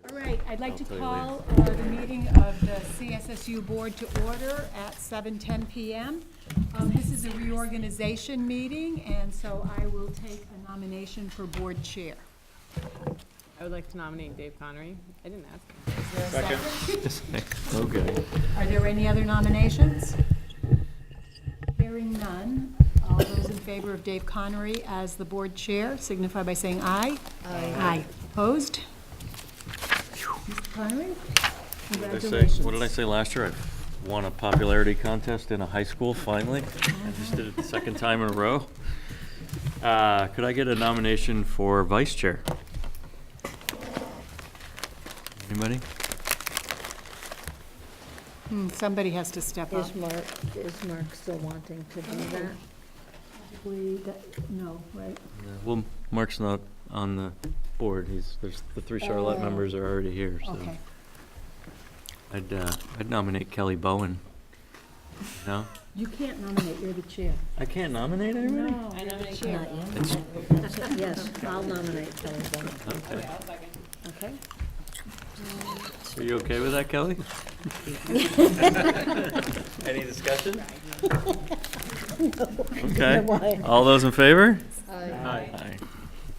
All right, I'd like to tell you call the meeting of the CSSU Board to order at 7:10 PM. This is a reorganization meeting, and so I will take a nomination for board chair. I would like to nominate Dave Connery. I didn't ask him. Is there a second? Okay. Are there any other nominations? Hearing none, all those in favor of Dave Connery as the board chair signify by saying aye. Aye. Opposed? Mr. Connery, congratulations. What did I say last year? I won a popularity contest in a high school, finally. I just did it the second time in a row. Could I get a nomination for vice chair? Anybody? Somebody has to step up. Is Mark still wanting to do that? No, right? Well, Mark's not on the board. There's the three Charlotte members are already here, so. Okay. I'd nominate Kelly Bowen. No? You can't nominate, you're the chair. I can't nominate anybody? No, I you're the nominate chair. Not yet. Yes, I'll nominate Kelly Bowman. Okay. Okay. Are you okay with that, Kelly? Any discussion? Okay. Why? All those in favor? Aye. Aye.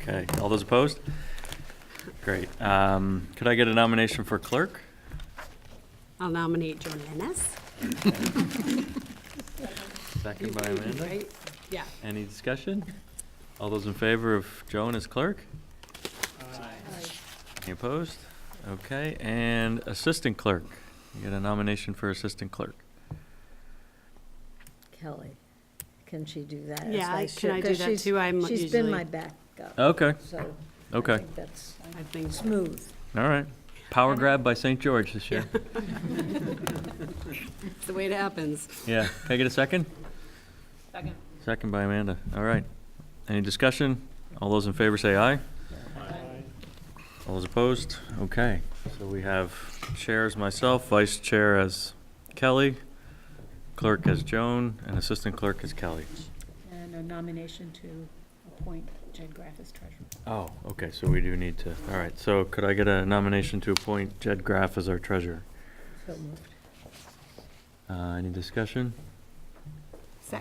Okay. All those opposed? Great. Could I get a nomination for clerk? I'll nominate Joan Ennis. Second by Amanda. Right? Yeah. Any discussion? All those in favor of Joan as clerk? Any opposed? Okay. And assistant clerk. You get a nomination for assistant clerk. Kelly, can she do that? as Yeah, vice can chair? I do 'Cause that she's- too? I'm She's usually- been my backup, Okay. so I Okay. think that's I think smooth. All right. Power grab by St. George this year. it's the way it happens. Yeah. Can I get a second? Second. Second by Amanda. All right. Any discussion? All those in favor say aye. All those opposed? Okay. So we have chair as myself, vice chair as Kelly, clerk as Joan, and assistant clerk as Kelly. And a nomination to appoint Jed Graff as treasurer. Oh, okay. So we do need to. All right. So could I get a nomination to appoint Jed Graff as our treasurer? So moved. Any discussion?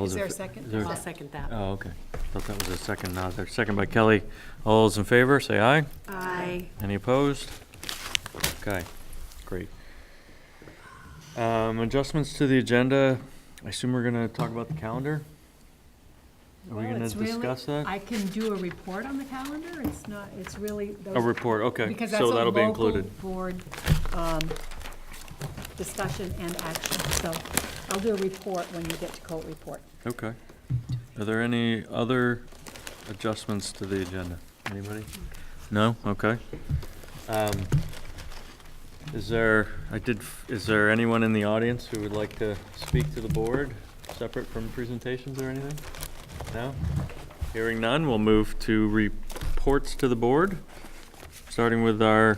Is there a second? Is there- I'll second that. Oh, okay. Thought that was a second. Not there. Second by Kelly. All those in favor, say aye. Aye. Any opposed? Okay, great. Adjustments to the agenda. I assume we're gonna talk about the calendar? Are we Well, gonna it's really- discuss that? I can do a report on the calendar. It's not, it's really. A report, okay. Because that's So a that'll be local included. board discussion and action. So I'll do a report when you get to Colt report. Okay. Are there any other adjustments to the agenda? Anybody? No? Okay. Is there anyone in the audience who would like to speak to the board, separate from presentations or anything? No? Hearing none, we'll move to reports to the board, starting with our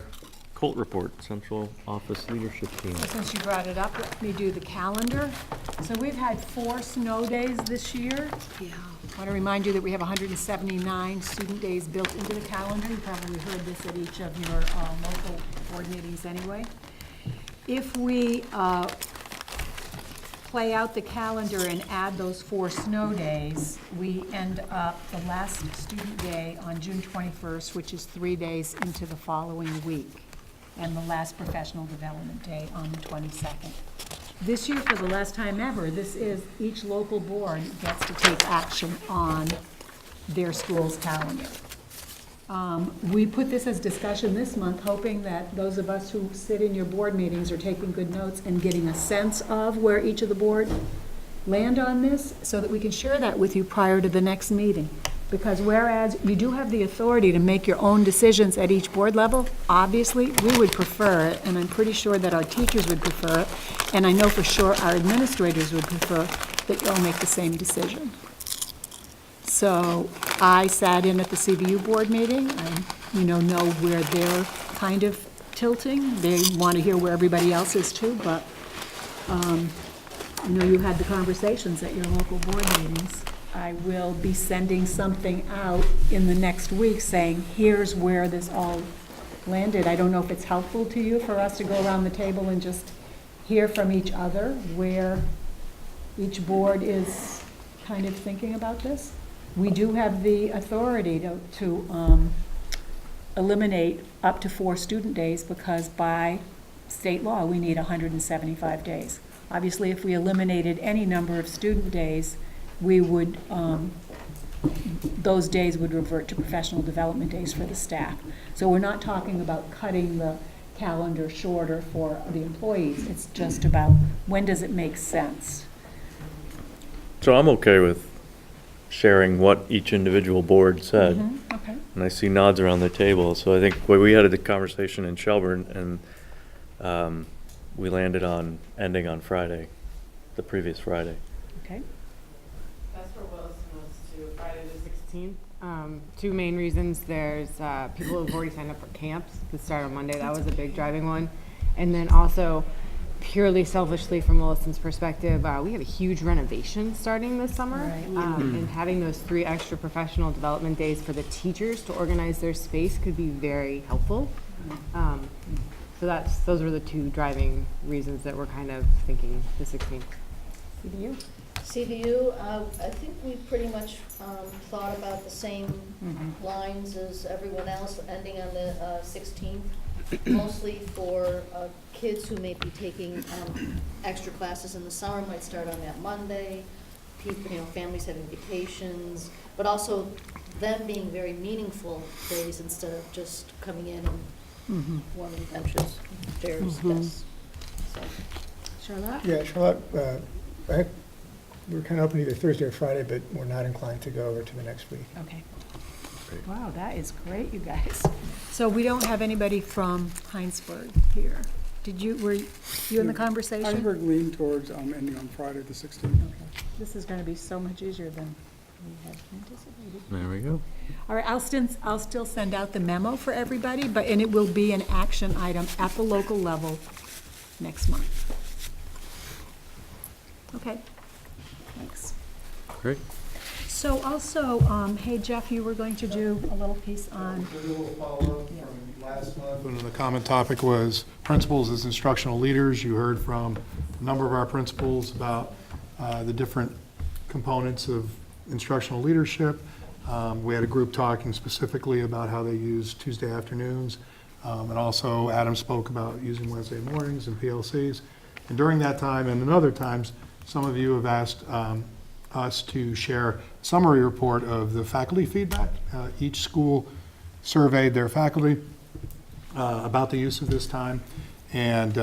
Colt report, Central Office Leadership Team. So since you brought it up, let me do the calendar. So we've had 4 snow days this year. Yeah. I want to remind you that we have 179 student days built into the calendar. You probably heard this at each of your local board meetings anyway. If we play out the calendar and add those 4 snow days, we end up the last student day on June 21st, which is 3 days into the following week, and the last professional development day on the 22nd. This year, for the last time ever, each local board gets to take action on their school's calendar. We put this as discussion this month, hoping that those of us who sit in your board meetings are taking good notes and getting a sense of where each of the board land on this, so that we can share that with you prior to the next meeting. Because whereas you do have the authority to make your own decisions at each board level, obviously, we would prefer it, and I'm pretty sure that our teachers would prefer it, and I know for sure our administrators would prefer that you all make the same decision. So I sat in at the CBU board meeting. I, know where they're kind of tilting. They want to hear where everybody else is too, but I know you had the conversations at your local board meetings. I will be sending something out in the next week saying, here's where this all landed. I don't know if it's helpful to you for us to go around the table and just hear from each other where each board is kind of thinking about this. We do have the authority to eliminate up to 4 student days because by state law, we need 175 days. Obviously, if we eliminated any number of student days, we would, those days would revert to professional development days for the staff. So we're not talking about cutting the calendar shorter for the employees. It's just about when does it make sense? So I'm okay with sharing what each individual board said. Okay. And I see nods around the table, so I think we had a conversation in Shelburne, and we landed on ending on Friday, the previous Friday. Okay. That's where Williston was too, Friday the 16th. Two main reasons, there's people who have already signed up for camps that start on Monday, that was a big driving one. And then also, purely selfishly from Williston's perspective, we have a huge renovation starting this summer. Right. And having those 3 extra professional development days for the teachers to organize their space could be very helpful. So those were the 2 driving reasons that we're kind of thinking the 16th. CDU? CVU, I think we pretty much thought about the same lines as everyone else, ending on the 16th, mostly for kids who may be taking extra classes in the summer, might start on that Monday, people, families having vacations, but also them being very meaningful days instead of just coming in and warming benches, chairs, desks. So, Charlotte? Yeah, Charlotte, we're kind of open either Thursday or Friday, but we're not inclined to go over to the next week. Okay. Wow, that is great, you guys. So we don't have anybody from Heinsberg here. Were you in the conversation? Heinsberg leaned towards ending on Friday, the 16th. Okay. This is gonna be so much easier than we had anticipated. There we go. All right, I'll still send out the memo for everybody, and it will be an action item at the local level next month. Okay, thanks. Great. So also, hey Jeff, you were going to do a little piece on, A little follow-up from last month. And the comment topic was principals as instructional leaders. You heard from a number of our principals about the different components of instructional leadership. We had a group talking specifically about how they use Tuesday afternoons. And also Adam spoke about using Wednesday mornings and PLCs. And during that time and in other times, some of you have asked us to share a summary report of the faculty feedback. Each school surveyed their faculty about the use of this time. And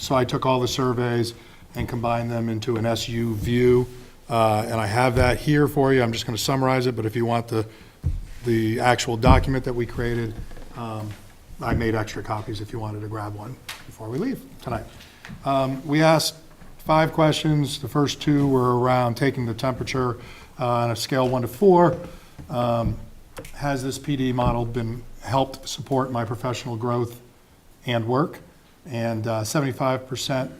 so I took all the surveys and combined them into an SU view. And I have that here for you. I'm just going to summarize it, but if you want the actual document that we created, I made extra copies if you wanted to grab one before we leave tonight. We asked 5 questions. The first 2 were around taking the temperature on a scale 1 to 4. Has this PD model been helped support my professional growth and work? And 75%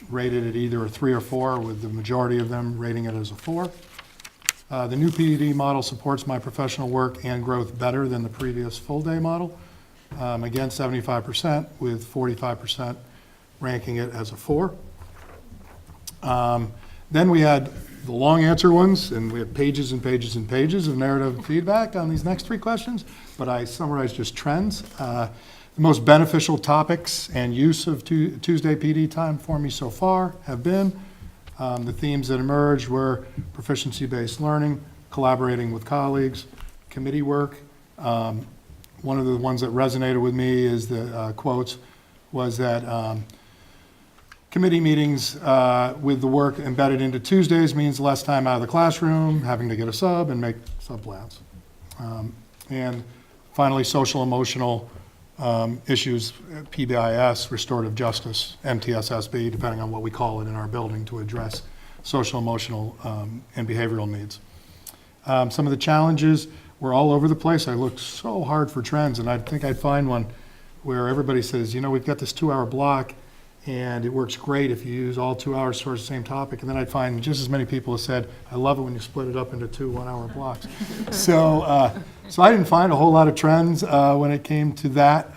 rated it either a 3 or 4, with the majority of them rating it as a 4. The new PD model supports my professional work and growth better than the previous full-day model. Again, 75%, with 45% ranking it as a 4. Then we had the long answer ones, and we had pages and pages and pages of narrative feedback on these next 3 questions, but I summarized just trends. The most beneficial topics and use of Tuesday PD time for me so far have been the themes that emerged were proficiency-based learning, collaborating with colleagues, committee work. One of the ones that resonated with me is the quotes was that committee meetings with the work embedded into Tuesdays means less time out of the classroom, having to get a sub and make sub plans. And finally, social emotional issues, PBIS, restorative justice, MTSSB, depending on what we call it in our building, to address social emotional and behavioral needs. Some of the challenges were all over the place. I looked so hard for trends, and I think I'd find one where everybody says, we've got this 2-hour block, and it works great if you use all 2 hours towards the same topic. And then I'd find just as many people have said, I love it when you split it up into 2 one-hour blocks. So So I didn't find a whole lot of trends when it came to that.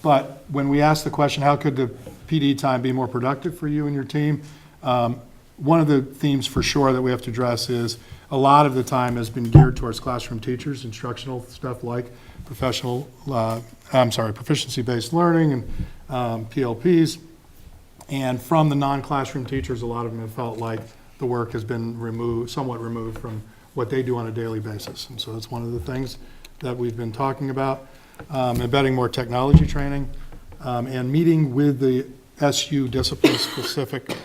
But when we asked the question, how could the PD time be more productive for you and your team? One of the themes for sure that we have to address is a lot of the time has been geared towards classroom teachers, instructional stuff like proficiency-based learning and PLPs. And from the non-classroom teachers, a lot of them have felt like the work has been somewhat removed from what they do on a daily basis. And so that's one of the things that we've been talking about. Embedding more technology training, and meeting with the SU discipline-specific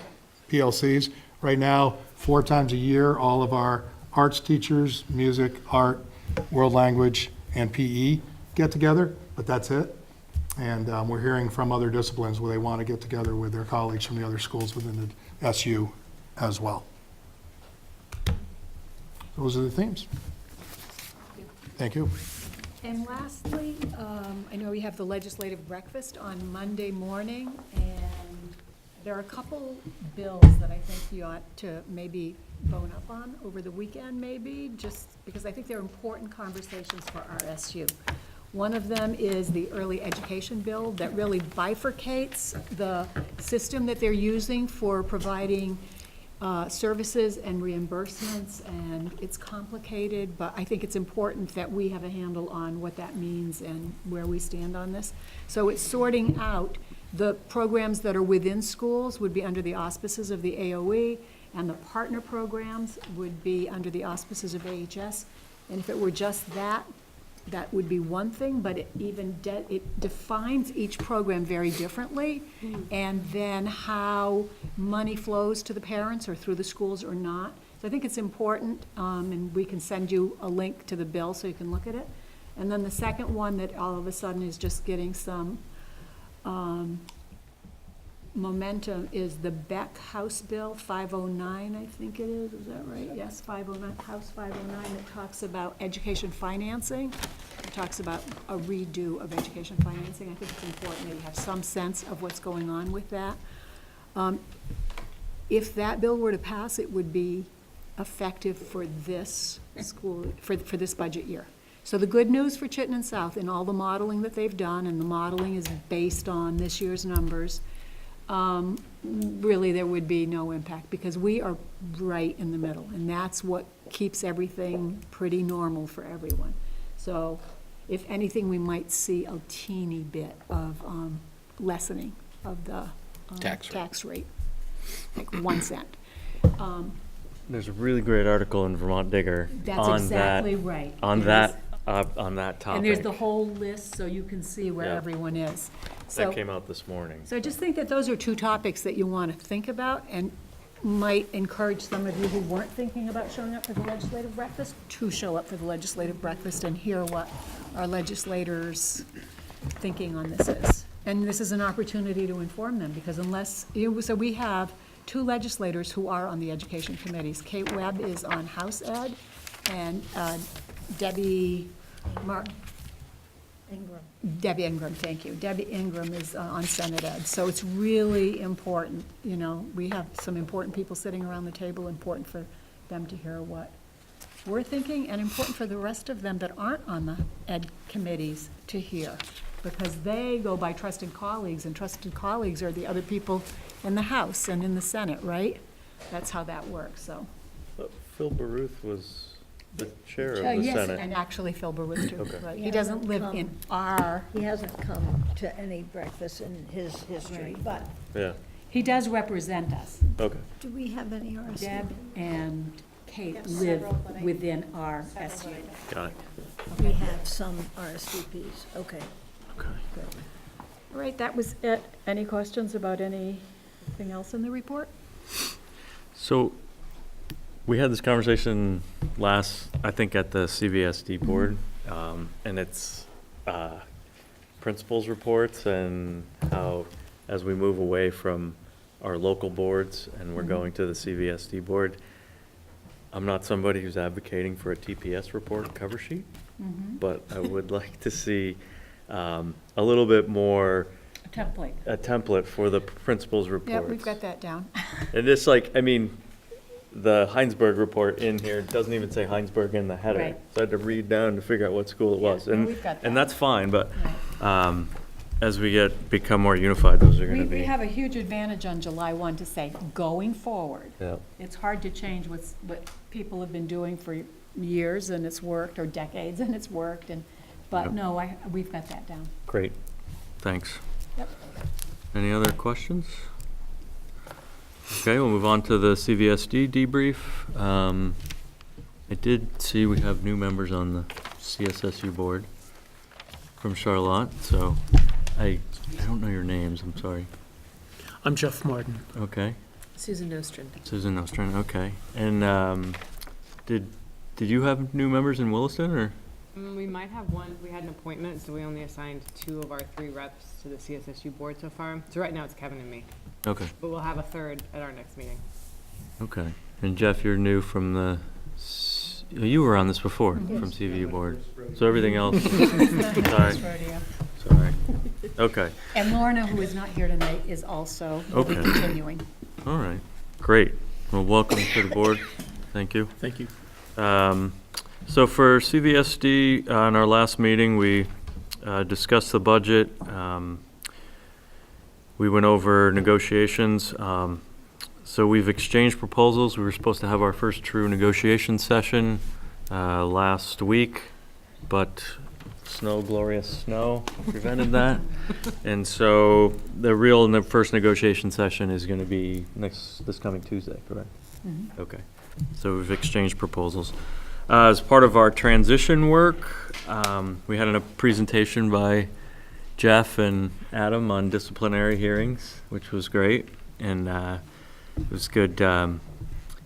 PLCs. Right now, 4 times a year, all of our arts teachers, music, art, world language, and PE get together, but that's it. And we're hearing from other disciplines where they want to get together with their colleagues from the other schools within the SU as well. Those are the themes. Thank you. And lastly, I know we have the legislative breakfast on Monday morning, and there are a couple bills that I think you ought to maybe bone up on over the weekend, maybe, just because I think they're important conversations for our SU. One of them is the early education bill that really bifurcates the system that they're using for providing services and reimbursements, and it's complicated, but I think it's important that we have a handle on what that means and where we stand on this. So it's sorting out the programs that are within schools would be under the auspices of the AOE, and the partner programs would be under the auspices of AHS. And if it were just that, that would be one thing, but it defines each program very differently, and then how money flows to the parents or through the schools or not. So I think it's important, and we can send you a link to the bill so you can look at it. And then the second one that all of a sudden is just getting some momentum is the Beck House Bill 509, I think it is that right? Yes, 509, House 509, that talks about education financing. It talks about a redo of education financing. I think it's important that you have some sense of what's going on with that. If that bill were to pass, it would be effective for this school, for this budget year. So the good news for Chittenden South in all the modeling that they've done, and the modeling is based on this year's numbers, really there would be no impact because we are right in the middle, and that's what keeps everything pretty normal for everyone. So if anything, we might see a teeny bit of lessening of the tax rate, like 1 cent. There's a really great article in Vermont Digger That's on exactly that, right. on It that, is. on that topic. And there's the whole list, so you can see where Yeah. everyone is. That So, came out this morning. so I just think that those are 2 topics that you want to think about and might encourage some of you who weren't thinking about showing up for the legislative breakfast to show up for the legislative breakfast and hear what our legislators' thinking on this is. And this is an opportunity to inform them, because so we have 2 legislators who are on the education committees. Kate Webb is on House Ed, and Debbie Ingram, thank you. Debbie Ingram is on Senate Ed. So it's really important, we have some important people sitting around the table, important for them to hear what we're thinking, and important for the rest of them that aren't on the ed committees to hear, because they go by trusted colleagues, and trusted colleagues are the other people in the House and in the Senate, right? That's how that works, so. Phil Baruth was the chair of the Yes, Senate. and actually Phil Baruth too, Okay. right. He He doesn't hasn't live come. in our, He hasn't come to any breakfast in his history, but Yeah, he does represent us. okay. do we have any RSVP? Deb and Kate live within our SU. Got it. We have some RSVPs, okay. Okay. All right, that was it. Any questions about anything else in the report? So, we had this conversation last, I think, at the CVSD board, and it's principals reports and how, as we move away from our local boards and we're going to the CVSD board, I'm not somebody who's advocating for a TPS report cover sheet, but I would like to see a little bit more, A template. a template for the principals reports. Yeah, we've got that down. And it's like, I mean, the Heinsberg report in here. It doesn't even say Heinsberg in the header. Right. So I had to read down to figure out what school it Yeah, was. no, And, we've got and that. that's fine, but, Right. as we become more unified, those are We, gonna we be. have a huge advantage on July 1 to say, going forward. Yeah, It's hard to change what people have been doing for years and it's worked, or decades and it's worked, and, but Yep. no, we've got that down. great, thanks. Yep. Any other questions? Okay, we'll move on to the CVSD debrief. I did see we have new members on the CSSU board from Charlotte, so I don't know your names, I'm sorry. I'm Jeff Martin. Okay, Susan Nostrin. Susan Nostrin, okay. And did you have new members in Williston, or? We might have one, we had an appointment, so we only assigned 2 of our 3 reps to the CSSU board so far. So right now it's Kevin and me, Okay, but we'll have a 3rd at our next meeting. okay. And Jeff, you're new from the, you were on this before, from CVU board. So everything else, sorry, sorry. Okay, And Lorna, who is not here tonight, is also, will be Okay. continuing. all right, great. Well, welcome to the board. Thank you. Thank you. So for CVSD, on our last meeting, we discussed the budget. We went over negotiations. So we've exchanged proposals. We were supposed to have our first true negotiation session last week, but glorious snow prevented that. And so the first negotiation session is going to be this coming Tuesday, correct? Okay. So we've exchanged proposals. As part of our transition work, we had a presentation by Jeff and Adam on disciplinary hearings, which was great. And it was good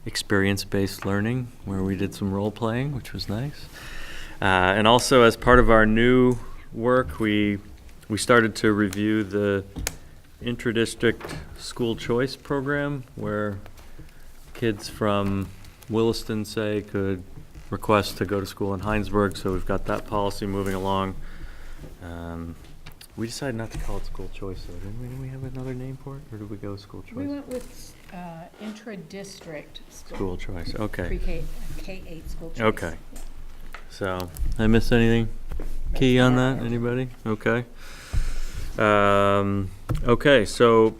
experience-based learning where we did some role-playing, which was nice. And also, as part of our new work, we started to review the intra-district school choice program, where kids from Williston, say, could request to go to school in Heinsberg, so we've got that policy moving along. We decided not to call it school choice, though, didn't we? Didn't we have another name for it, or did we go school choice? We went with intra-district School choice, okay. Pre-K, K-8 school choice. Okay. So, I missed anything key on that? Anybody? Okay. Okay, so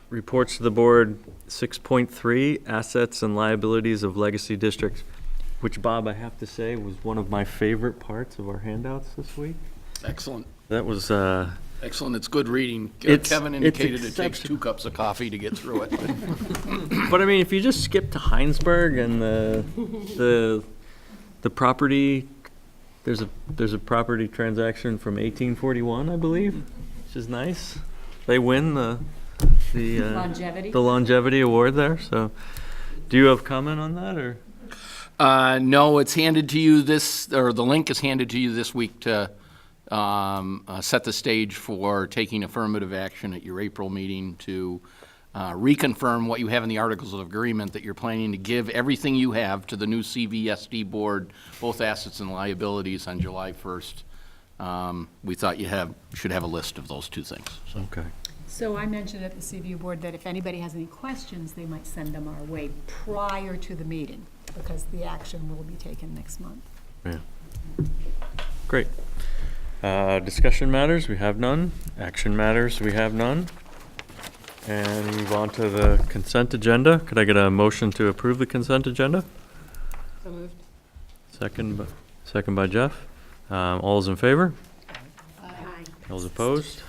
reports to the board 6.3, assets and liabilities of legacy districts, which, Bob, I have to say, was one of my favorite parts of our handouts this week. Excellent. That was, Excellent. It's good reading. It's- Kevin it's indicated it takes exceptional. 2 cups of coffee to get through it. but I mean, if you just skip to Heinsberg and the property, there's a property transaction from 1841, I believe, which is nice. They win the Longevity. the longevity award there. So, do you have comment on that, or? No, it's handed to you the link is handed to you this week to set the stage for taking affirmative action at your April meeting to reconfirm what you have in the Articles of Agreement, that you're planning to give everything you have to the new CVSD board, both assets and liabilities, on July 1st. We thought you should have a list of those 2 things. So. Okay. So I mentioned at the CVU board that if anybody has any questions, they might send them our way prior to the meeting, because the action will be taken next month. Yeah. Great. Discussion matters, we have none. Action matters, we have none. And move on to the consent agenda. Could I get a motion to approve the consent agenda? So moved. Second by Jeff. All those in favor? Aye. All those opposed?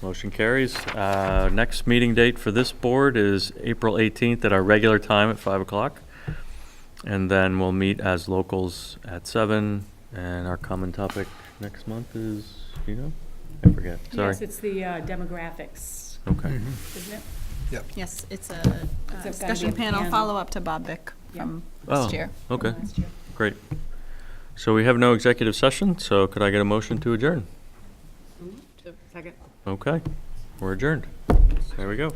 Motion carries. Next meeting date for this board is April 18th at our regular time at 5 o'clock. And then we'll meet as locals at 7. And our common topic next month is, I forget, sorry. Yes, it's the demographics, Okay. isn't it? Yes, it's It's a gonna be discussion a panel, panel. follow-up to Bob Bick from Oh, last year. okay, Last year. great. So we have no executive session, so could I get a motion to adjourn? Second. Okay, we're adjourned. There we go.